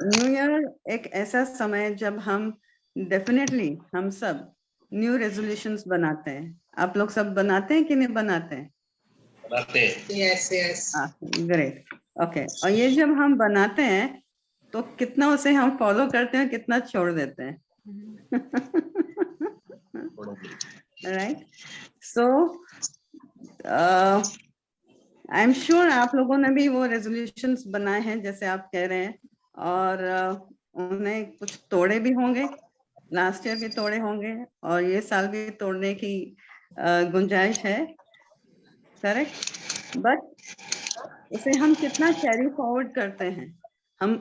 New year एक ऐसा समय है जब हम डेफिनेटली हम सब न्यू रेजोल्यूशंस बनाते हैं। आप लोग सब बनाते हैं कि नहीं बनाते हैं? बनाते हैं। Yes yes. Great, okay. और ये जब हम बनाते हैं तो कितना उसे हम फॉलो करते हैं, कितना छोड़ देते हैं? Right. So I am sure आप लोगों ने भी वो रेजोल्यूशंस बनाए हैं जैसे आप कह रहे हैं, और उन्हें कुछ तोड़े भी होंगे, लास्ट ईयर भी तोड़े होंगे और ये साल भी तोड़ने की गुंजाइश है, करेक्ट। बट उसे हम कितना कैरी फॉरवर्ड करते हैं? हम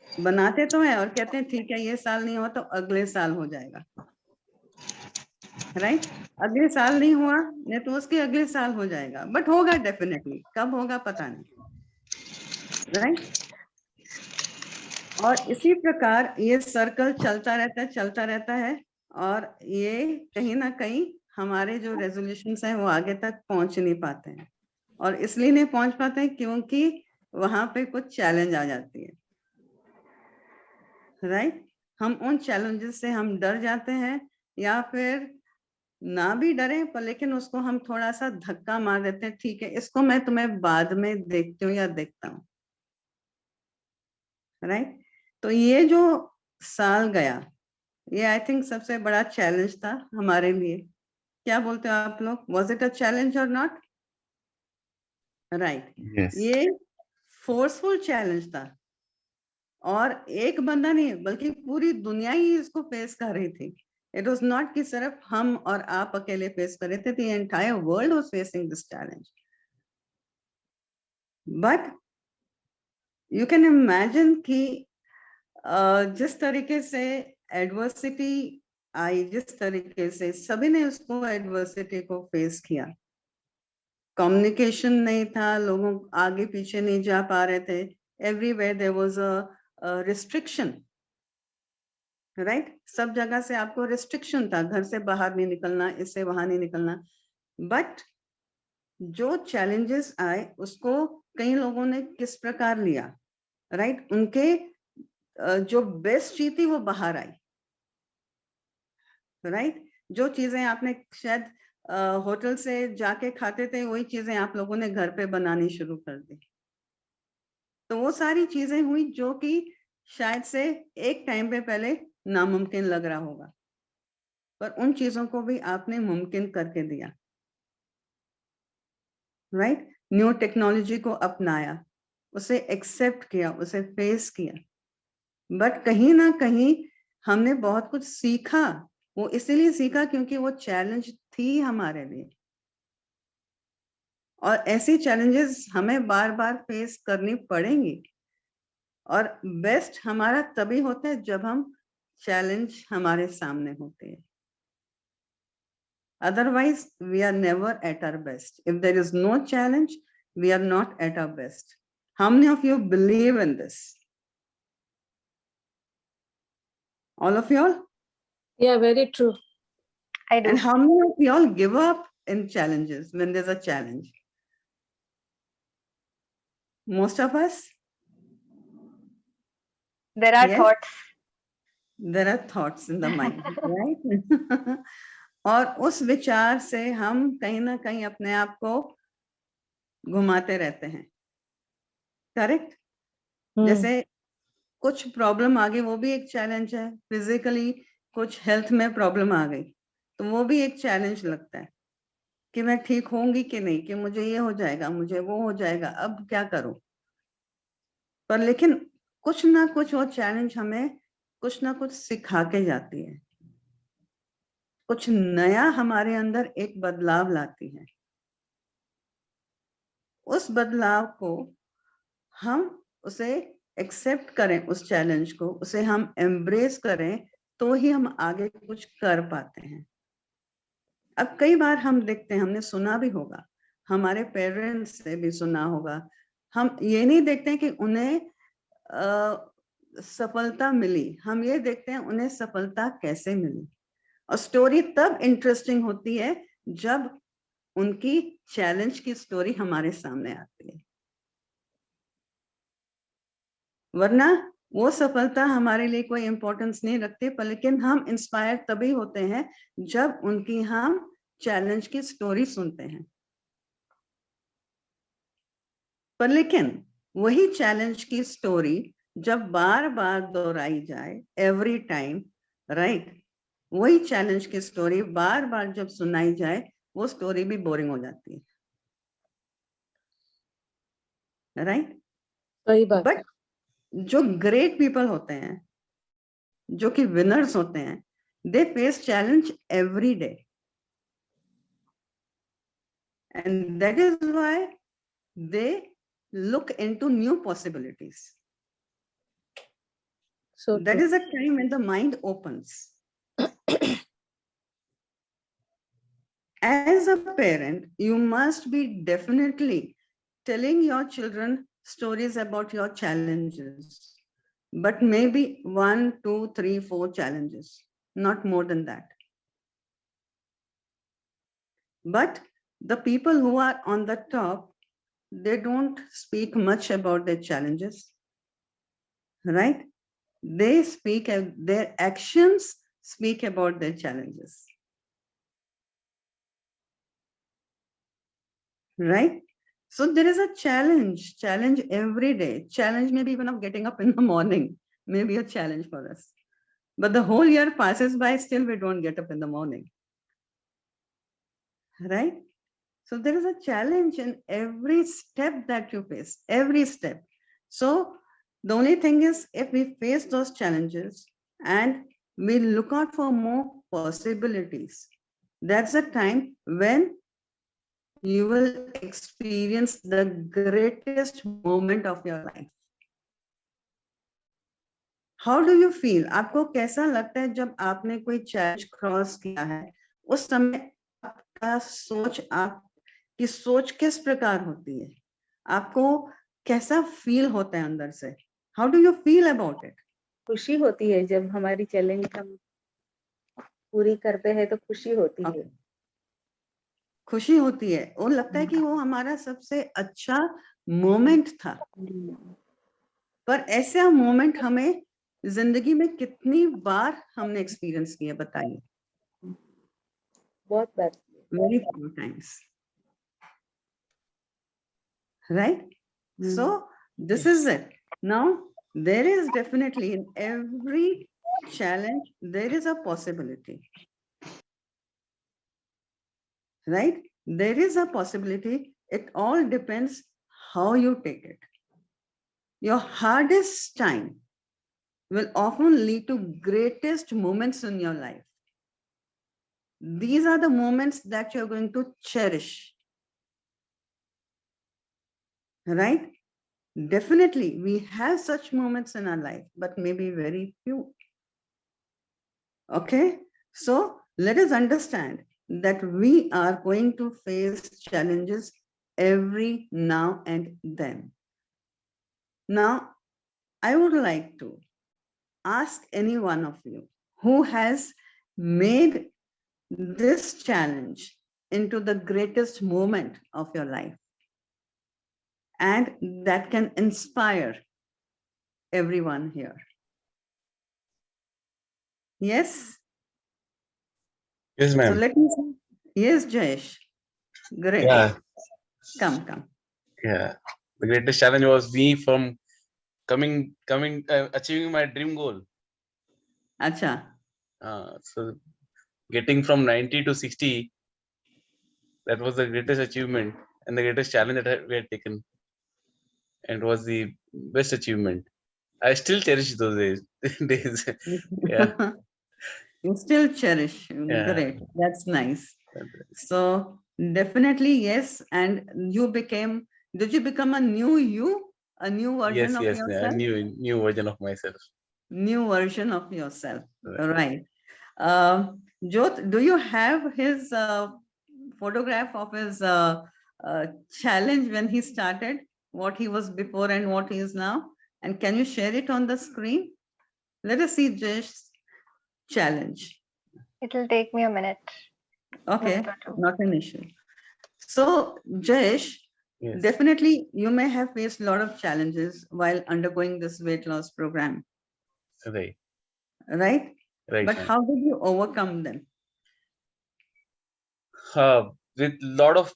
बनाते तो हैं और कहते हैं ठीक है ये साल नहीं हुआ तो अगले साल हो जाएगा, राइट। अगले साल नहीं हुआ नहीं तो उसके अगले साल हो जाएगा, बट होगा डेफिनेटली, कब होगा पता नहीं, राइट। और इसी प्रकार ये सर्कल चलता रहता है और ये कहीं ना कहीं हमारे जो रेजोल्यूशंस हैं वो आगे तक पहुंच नहीं पाते हैं, और इसलिए नहीं पहुंच पाते हैं क्योंकि वहां पे कुछ चैलेंज आ जाती है, राइट। हम उन चैलेंजेस से हम डर जाते हैं, या फिर ना भी डरे पर लेकिन उसको हम थोड़ा सा धक्का मार देते हैं, ठीक है इसको मैं तुम्हें बाद में देखती हूँ या देखता हूँ, राइट। तो ये जो साल गया ये आई थिंक सबसे बड़ा चैलेंज था हमारे लिए। क्या बोलते हो आप लोग? वॉज इट अ चैलेंज और नॉट? राइट। ये फोर्सफुल चैलेंज था और एक बंदा नहीं बल्कि पूरी दुनिया ही इसको फेस कर रही थी। इट वाज नॉट कि सिर्फ हम और आप अकेले फेस कर रहे थे, the entire world was facing this challenge. But you can imagine कि जिस तरीके से एडवर्सिटी आई, जिस तरीके से सभी ने उसको एडवर्सिटी को फेस किया, कम्युनिकेशन नहीं था, लोगों आगे पीछे नहीं जा पा रहे थे, everywhere there was a restriction, right. सब जगह से आपको रिस्ट्रिक्शन था, घर से बाहर नहीं निकलना, इससे वहां नहीं निकलना। बट जो चैलेंजेस आए उसको कई लोगों ने किस प्रकार लिया, राइट। उनके जो बेस्ट चीज थी वो बाहर आई, राइट। जो चीजें आपने शायद होटल से जाके खाते थे वही चीजें आप लोगों ने घर पे बनानी शुरू कर दी। तो वो सारी चीजें हुई जो कि शायद से एक टाइम पे पहले नामुमकिन लग रहा होगा, पर उन चीजों को भी आपने मुमकिन करके दिया, राइट। न्यू टेक्नोलॉजी को अपनाया, उसे एक्सेप्ट किया, उसे फेस किया। बट कहीं ना कहीं हमने बहुत कुछ सीखा। वो इसीलिए सीखा क्योंकि वो चैलेंज थी हमारे लिए, और ऐसी चैलेंजेस हमें बार बार फेस करनी पड़ेंगी। और बेस्ट हमारा तभी होता है जब हम चैलेंज हमारे सामने होते हैं। Otherwise, we are never at our best. If there is no challenge, we are not at our best. How many of you believe in this? All of you all? Yeah, very true. I do. And how many of you all give up in challenges when there's a challenge? Most of us? There are Yes? thoughts. There are thoughts in the mind, right? और उस विचार से हम कहीं ना कहीं अपने आप को घुमाते रहते हैं, करेक्ट। जैसे कुछ प्रॉब्लम आ गई वो भी एक चैलेंज है, फिजिकली कुछ हेल्थ में प्रॉब्लम आ गई तो वो भी एक चैलेंज लगता है कि मैं ठीक होंगी कि नहीं, कि मुझे ये हो जाएगा, मुझे वो हो जाएगा, अब क्या करूं। पर लेकिन कुछ ना कुछ वो चैलेंज हमें कुछ ना कुछ सिखा के जाती है, कुछ नया हमारे अंदर एक बदलाव लाती है। उस बदलाव को हम उसे एक्सेप्ट करें, उस चैलेंज को उसे हम एम्ब्रेस करें तो ही हम आगे कुछ कर पाते हैं। अब कई बार हम देखते हैं, हमने सुना भी होगा, हमारे पेरेंट्स से भी सुना होगा, हम ये नहीं देखते हैं कि उन्हें सफलता मिली, हम ये देखते हैं उन्हें सफलता कैसे मिली। और स्टोरी तब इंटरेस्टिंग होती है जब उनकी चैलेंज की स्टोरी हमारे सामने आती है, वरना वो सफलता हमारे लिए कोई इम्पोर्टेंस नहीं रखती, पर लेकिन हम इंस्पायर तभी होते हैं जब उनकी हम चैलेंज की स्टोरी सुनते हैं। पर लेकिन वही चैलेंज की स्टोरी जब बार बार दोहराई जाए, एवरी टाइम, राइट, वही चैलेंज की स्टोरी बार बार जब सुनाई जाए, वो स्टोरी भी बोरिंग हो जाती है, राइट। सही बात है। बट जो ग्रेट पीपल होते हैं, जो कि विनर्स होते हैं, they face challenge every day, and that is why they look into new possibilities. So That true. is a time when the mind opens. As a parent, you must be definitely telling your children stories about your challenges, but maybe 1, 2, 3, 4 challenges, not more than that. But the people who are on the top, they don't speak much about their challenges, right? They speak, their actions speak about their challenges, right? So there is a challenge every day. Challenge maybe even of getting up in the morning, maybe a challenge for us. But the whole year passes by, still we don't get up in the morning, right? So there is a challenge in every step that you face, every step. So the only thing is, if we face those challenges and we look out for more possibilities, that's the time when you will experience the greatest moment of your life. How do you feel? आपको कैसा लगता है जब आपने कोई challenge cross किया है? उस समय आपका सोच, आपकी सोच किस प्रकार होती है? आपको कैसा फील होता है अंदर से? How do you feel about it? खुशी होती है जब हमारी चैलेंज हम पूरी करते हैं तो खुशी होती है। खुशी होती है, वो लगता है कि वो हमारा सबसे अच्छा मोमेंट था। पर ऐसा मोमेंट हमें जिंदगी में कितनी बार हमने एक्सपीरियंस किया, बताइए? बहुत बार। Very few times, right? So this is it. Now there is definitely in every challenge there is a possibility, right? There is a possibility. It all depends how you take it. Your hardest time will often lead to greatest moments in your life. These are the moments that you're going to cherish, right? Definitely, we have such moments in our life, but maybe very few. Okay, so let us understand that we are going to face challenges every now and then. Now, I would like to ask any one of you who has made this challenge into the greatest moment of your life, and that can inspire everyone here. Yes? Yes, ma'am. So let me see. Yes, Jayesh. Great. Yeah. Come. Yeah. The greatest challenge was me from achieving my dream goal. Acha. So getting from 90 to 60, that was the greatest achievement and the greatest challenge that we had taken. And it was the best achievement. I still cherish those days. Yeah. You still cherish. Yeah. Great. That's nice. So definitely yes. And did you become a new you? A new version of Yes, yourself? a new version of myself. New version of yourself. Right. Jyot, do you have his photograph of his challenge when he started, what he was before and what he is now? And can you share it on the screen? Let us see Jayesh's challenge. It will take me a minute. Okay, not an issue. So Jayesh, Yes. Definitely, you may have faced a lot of challenges while undergoing this weight loss program, Right. right? Right. But Ma'am. how did you overcome them? With lot of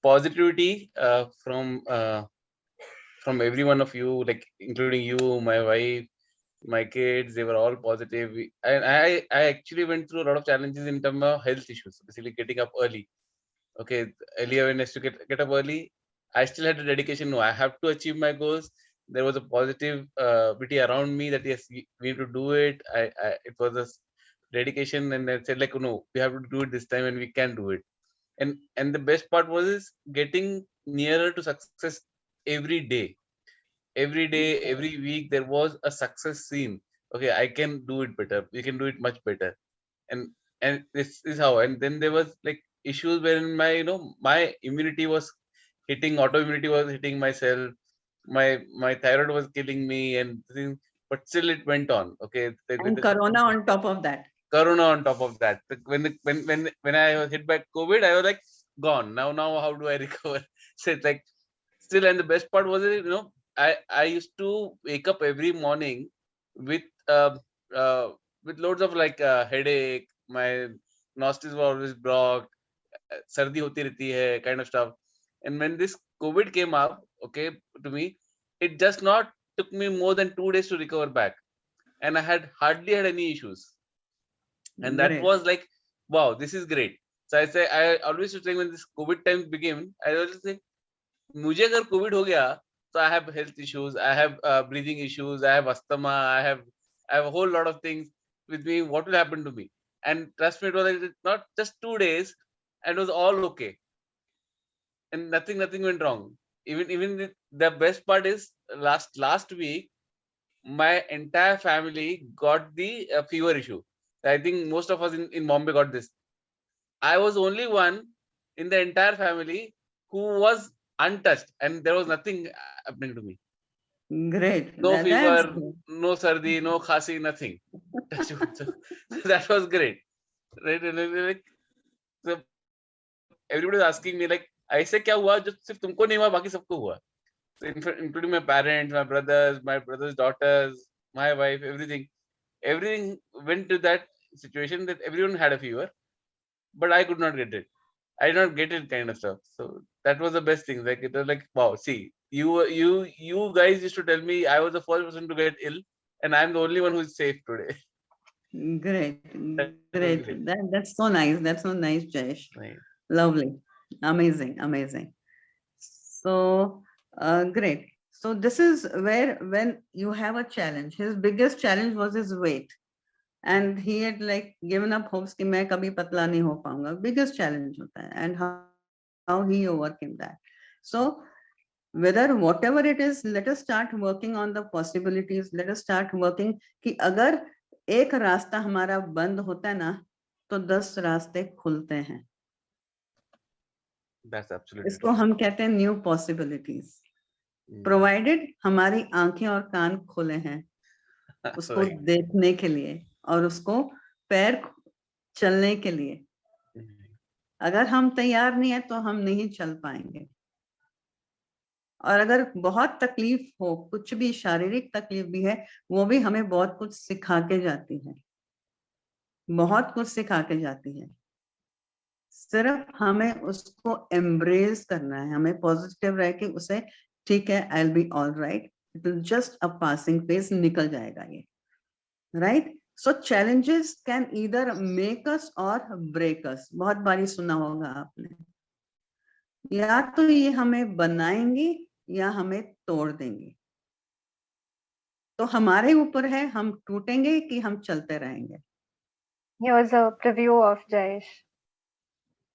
positivity from every one of you, like including you, my wife, my kids, they were all positive. And I actually went through a lot of challenges in terms of health issues, basically getting up early. Okay, earlier when I used to get up early, I still had a dedication. No, I have to achieve my goals. There was a positivity around me that yes, we need to do it. It was a dedication, and I said like, no, we have to do it this time, and we can do it. And the best part was is getting nearer to success every day. Every week there was a success scene. Okay, I can do it better. We can do it much better. And this is how. And then there was like issues wherein my immunity was hitting, autoimmunity was hitting myself. My thyroid was killing me, and things, but still it went on. Okay, And Corona on top of that. Corona on top of that. When I was hit by COVID, I was like gone. Now how do I recover? So it's like still, and the best part was I used to wake up every morning with uh, with loads of like headache. My nostrils were always blocked. Sardi hoti rehti hai, kind of stuff. And when this COVID came up, okay, to me, it just not took me more than 2 days to recover back, and I had hardly had any issues. And that Great. was like, wow, this is great. So I always was saying when this COVID time began, I always say, मुझे अगर COVID हो गया, so I have health issues, I have breathing issues, I have asthma, I have a whole lot of things with me. What will happen to me? And trust me, it was like not just 2 days, and it was all okay, and nothing went wrong. Even the best part is last week, my entire family got the fever issue. I think most of us in Bombay got this. I was only one in the entire family who was untouched, and there was nothing happening to me. Great. No That's fever, no sardi, no khasi, nothing. So that was great, right? And then, like, so everybody was asking me like, ऐसे क्या हुआ जो सिर्फ तुमको नहीं हुआ बाकी सबको हुआ? So including my parents, my brother's daughters, my wife, everything went to that situation that everyone had a fever, but I could not get it. I did not get it, kind of stuff. So that was the best thing. Like it was like, wow, see, you guys used to tell me I was the first person to get ill, and I'm the only one who is safe today. great. That was Great. great. That's so nice. That's so nice, Jayesh. Right. Lovely. Amazing. So great. So this is where when you have a challenge, his biggest challenge was his weight. And he had like given up hopes कि मैं कभी पतला नहीं हो पाऊंगा. Biggest challenge होता है. And how he overcame that. So whether whatever it is, let us start working on the possibilities. Let us start working कि अगर एक रास्ता हमारा बंद होता है ना, तो 10 रास्ते खुलते हैं. That's absolutely इसको हम कहते हैं न्यू पॉसिबिलिटीज. प्रोवाइडेड हमारी आंखें और कान खुले हैं उसको देखने के लिए और उसको पैर चलने के लिए. अगर हम तैयार नहीं है तो हम नहीं चल पाएंगे. और अगर बहुत तकलीफ हो, कुछ भी शारीरिक तकलीफ भी है, वो भी हमें बहुत कुछ सिखा के जाती है. बहुत कुछ सिखा के जाती है. सिर्फ हमें उसको एम्ब्रेस करना है. हमें पॉजिटिव रह के उसे ठीक है, I will be all right, it will just a passing phase, निकल जाएगा ये. Right. So challenges can either make us और ब्रेक अस. बहुत बारी सुना होगा आपने. या तो ये हमें बनाएंगे या हमें तोड़ देंगे. तो हमारे ऊपर है, हम टूटेंगे कि हम चलते रहेंगे. Here's a preview of Jayesh.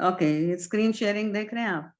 Okay, screen sharing देख रहे हैं आप?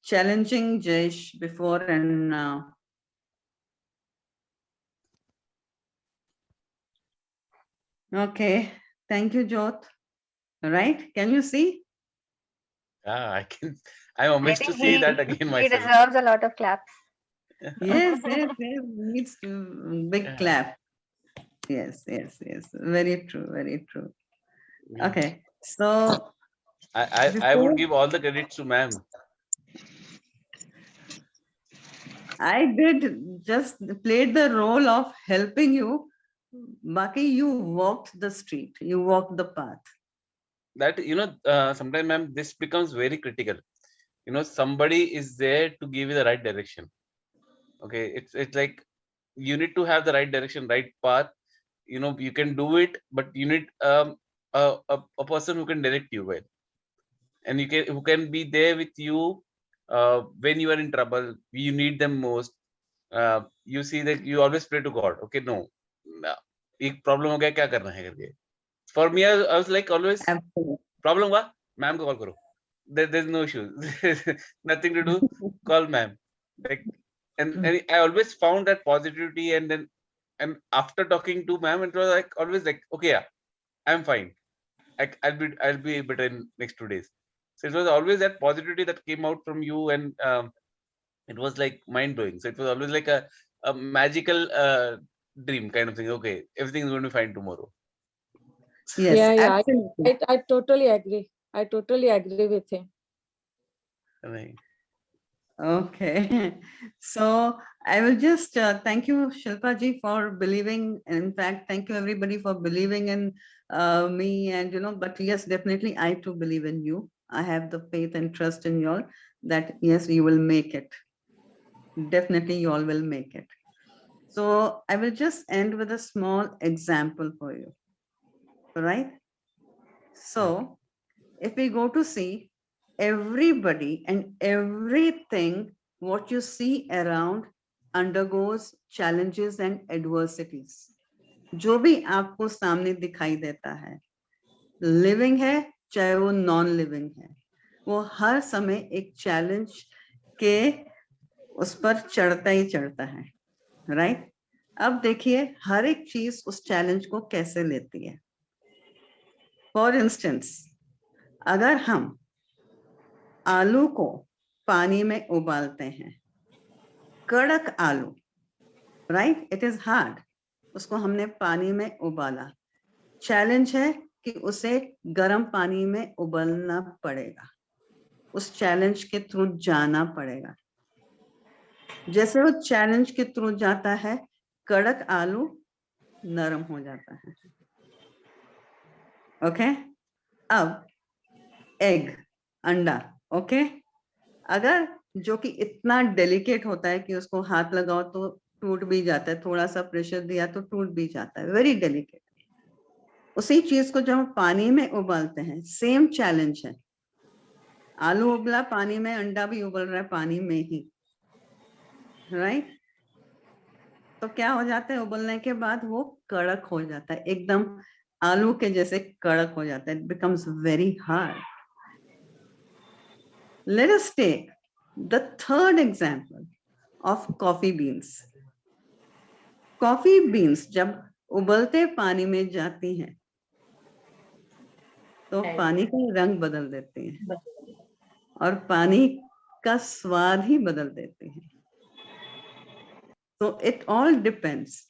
Challenging Jayesh before and now. Okay, thank you, Jyot. Right? Can you see? Yeah, I can. I'm amazed to think see that again He myself. deserves a lot of claps. Yes, needs big clap. Yes. Very true. Yeah. Okay, so I would give all the credits to ma'am. I did just played the role of helping you. Baki, you walked the street, you walked the path. That sometimes ma'am, this becomes very critical. Somebody is there to give you the right direction. Okay, it's like you need to have the right direction, right path. You can do it, but you need a person who can direct you well, and who can be there with you when you are in trouble. You need them most. You see that you always pray to God. Okay, no, एक problem हो गया, क्या करना है करके. For me, I was like always, Absolutely. problem हुआ, ma'am को call करो. There's no issue. Nothing to do. Call ma'am. Like, and I always found that positivity, and after talking to ma'am, it was like always like, okay, yeah, I'm fine. I'll be better in next 2 days. So it was always that positivity that came out from you, and it was like mind blowing. So it was always like a magical dream kind of thing. Okay, everything is going to be fine tomorrow. Yes, Yeah, absolutely. I totally agree. I totally agree with him. Right. Okay, so I will just thank you, Shilpa ji, for believing. In fact, thank you everybody for believing in me, and but yes, definitely I too believe in you. I have the faith and trust in you all that yes, you will make it. Definitely, you all will make it. So I will just end with a small example for you. All right. So if we go to see everybody and everything, what you see around undergoes challenges and adversities. जो भी आपको सामने दिखाई देता है, living है चाहे वो नॉन लिविंग है, वो हर समय एक चैलेंज के उस पर चढ़ता ही चढ़ता है, राइट? अब देखिए हर एक चीज उस चैलेंज को कैसे लेती है. फॉर इंस्टेंस, अगर हम आलू को पानी में उबालते हैं, कड़क आलू, राइट, इट इज हार्ड, उसको हमने पानी में उबाला, चैलेंज है कि उसे गर्म पानी में उबालना पड़ेगा, उस चैलेंज के थ्रू जाना पड़ेगा. जैसे वो चैलेंज के थ्रू जाता है, कड़क आलू नरम हो जाता है. ओके, अब एग, अंडा, ओके, अगर जो कि इतना डेलिकेट होता है कि उसको हाथ लगाओ तो टूट भी जाता है, थोड़ा सा प्रेशर दिया तो टूट भी जाता है, वेरी डेलिकेट. उसी चीज को जब हम पानी में उबालते हैं, सेम चैलेंज है. आलू उबला पानी में, अंडा भी उबल रहा है पानी में ही, राइट? तो क्या हो जाता है, उबलने के बाद वो कड़क हो जाता है, एकदम आलू के जैसे कड़क हो जाता है. It becomes very hard. Let us take the third example of coffee beans. Coffee beans जब उबलते पानी में जाती हैं तो पानी का रंग बदल देती हैं और पानी का स्वाद ही बदल देती हैं. So it all depends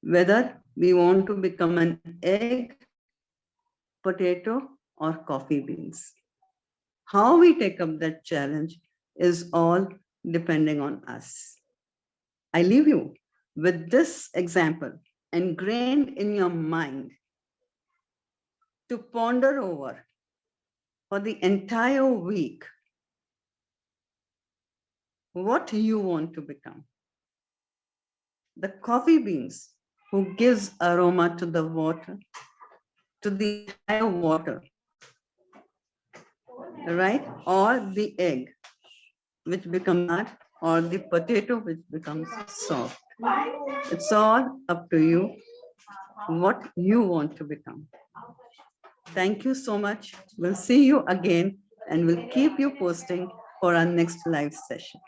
whether we want to become an egg, potato, or coffee beans. How we take up that challenge is all depending on us. I leave you with this example ingrained in your mind to ponder over for the entire week what you want to become. The coffee beans who gives aroma to the water, to the entire water, right? Or the egg which becomes hard, or the potato which becomes soft. It's all up to you what you want to become. Thank you so much. We'll see you again and we'll keep you posting for our next live session.